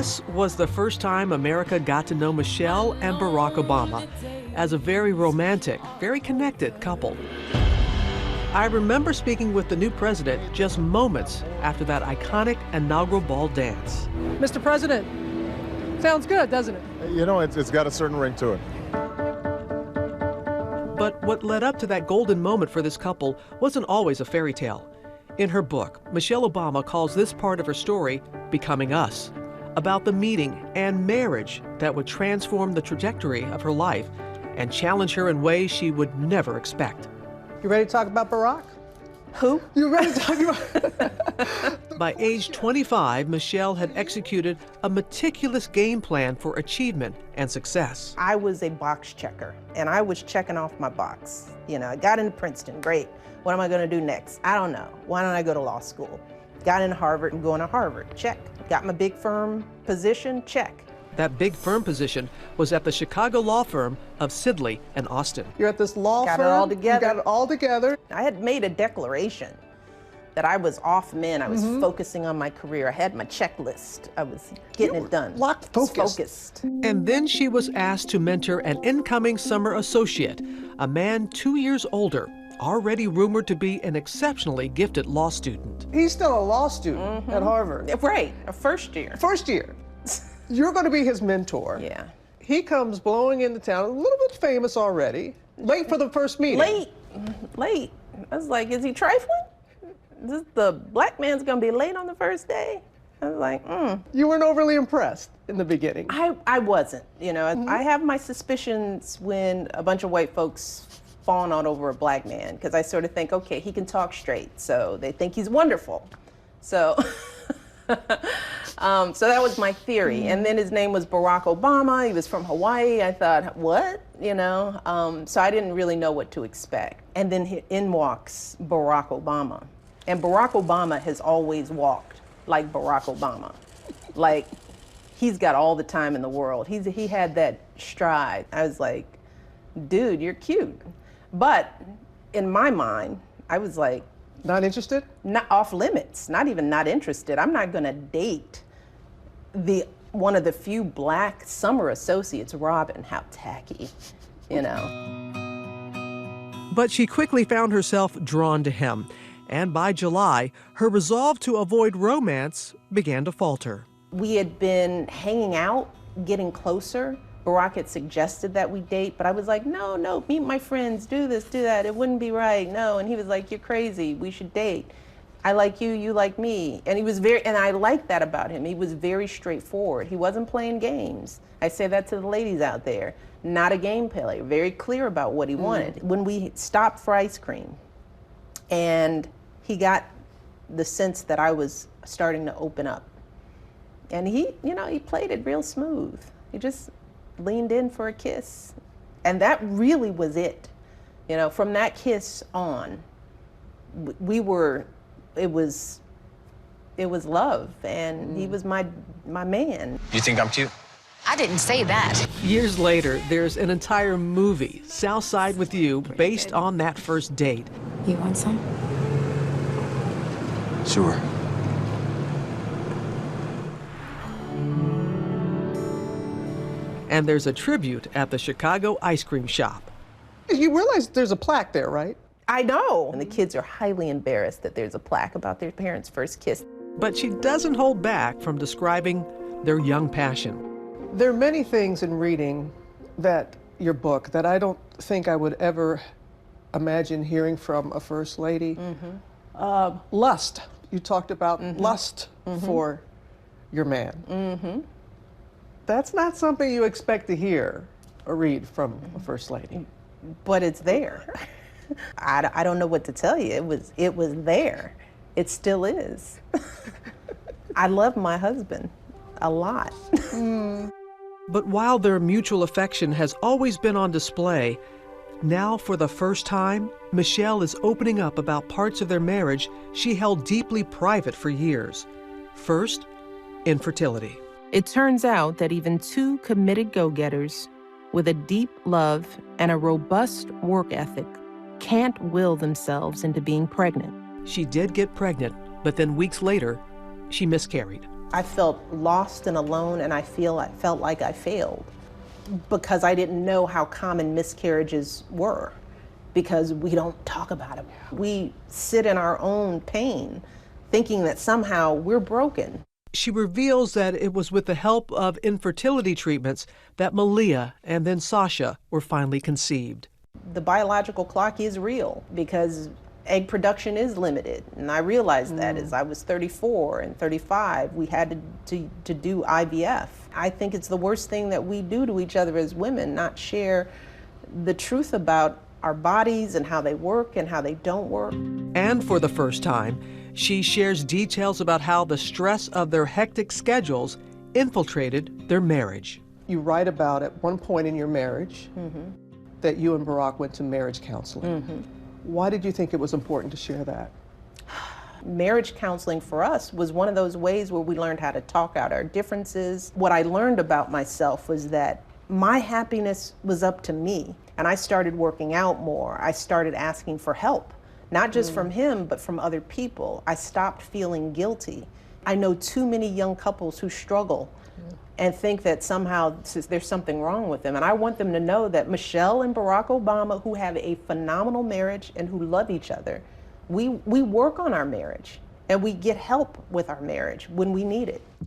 This was the first time America got to know Michelle and Barack Obama as a very romantic, very connected couple. I remember speaking with the new president just moments after that iconic inaugural ball dance. Mr. President, sounds good, doesn't it? You know, it's got a certain ring to it. But what led up to that golden moment for this couple wasn't always a fairy tale. In her book, Michelle Obama calls this part of her story Becoming Us, about the meeting and marriage that would transform the trajectory of her life and challenge her in ways she would never expect. You ready to talk about Barack? Who? You ready to talk about... By age 25, Michelle had executed a meticulous game plan for achievement and success. I was a box checker, and I was checking off my box. You know, I got into Princeton, great. What am I gonna do next? I don't know. Why don't I go to law school? Got into Harvard, I'm going to Harvard, check. Got my big firm position, check. That big firm position was at the Chicago law firm of Sidley and Austin. You're at this law firm. Got it all together. You got it all together. I had made a declaration that I was off men. I was focusing on my career. I had my checklist. I was getting it done. Locked, focused. And then she was asked to mentor an incoming summer associate, a man 2 years older, already rumored to be an exceptionally gifted law student. He's still a law student at Harvard. Right, a first year. First year. You're going to be his mentor. Yeah. He comes blowing into town, a little bit famous already, late for the first meeting. Late. I was like, is he trifling? The black man's gonna be late on the first day? I was like, You weren't overly impressed in the beginning. I wasn't, you know. I have my suspicions when a bunch of white folks fawn out over a black man, because I sort of think, okay, he can talk straight, so they think he's wonderful. So, so that was my theory. And then his name was Barack Obama. He was from Hawaii. I thought, what? You know, so I didn't really know what to expect. And then in walks Barack Obama. And Barack Obama has always walked like Barack Obama. Like, he's got all the time in the world. He had that stride. I was like, dude, you're cute. But in my mind, I was like, not interested? Not off limits, not even not interested. I'm not gonna date one of the few black summer associates, Robin. How tacky, you know. But she quickly found herself drawn to him. And by July, her resolve to avoid romance began to falter. We had been hanging out, getting closer. Barack had suggested that we date, but I was like, no, meet my friends, do this, do that. It wouldn't be right, no. And he was like, you're crazy, we should date. I like you, you like me. And he was and I liked that about him. He was very straightforward. He wasn't playing games. I say that to the ladies out there. Not a game player, very clear about what he wanted. When we stopped for ice cream, and he got the sense that I was starting to open up. And he played it real smooth. He just leaned in for a kiss. And that really was it. You know, from that kiss on, it was love, and he was my man. You think I'm cute? I didn't say that. Years later, there's an entire movie, Southside with You, based on that first date. You want some? Sure. And there's a tribute at the Chicago ice cream shop. You realize there's a plaque there, right? I know. And the kids are highly embarrassed that there's a plaque about their parents' first kiss. But she doesn't hold back from describing their young passion. There are many things in reading your book that I don't think I would ever imagine hearing from a first lady. Lust. You talked about lust for your man. That's not something you expect to hear or read from a first lady. But it's there. I don't know what to tell you. It was there. It still is. I love my husband a lot. But while their mutual affection has always been on display, now for the first time, Michelle is opening up about parts of their marriage she held deeply private for years. First, infertility. It turns out that even two committed go-getters with a deep love and a robust work ethic can't will themselves into being pregnant. She did get pregnant, but then weeks later, she miscarried. I felt lost and alone, and I felt like I failed because I didn't know how common miscarriages were, because we don't talk about it. We sit in our own pain, thinking that somehow we're broken. She reveals that it was with the help of infertility treatments that Malia and then Sasha were finally conceived. The biological clock is real because egg production is limited. And I realized that as I was 34 and 35, we had to do IVF. I think it's the worst thing that we do to each other as women, not share the truth about our bodies and how they work and how they don't work. And for the first time, she shares details about how the stress of their hectic schedules infiltrated their marriage. You write about at one point in your marriage that you and Barack went to marriage counseling. Why did you think it was important to share that? Marriage counseling for us was one of those ways where we learned how to talk out our differences. What I learned about myself was that my happiness was up to me, and I started working out more. I started asking for help, not just from him, but from other people. I stopped feeling guilty. I know too many young couples who struggle and think that somehow there's something wrong with them. And I want them to know that Michelle and Barack Obama, who have a phenomenal marriage and who love each other, we work on our marriage and we get help with our marriage when we need it.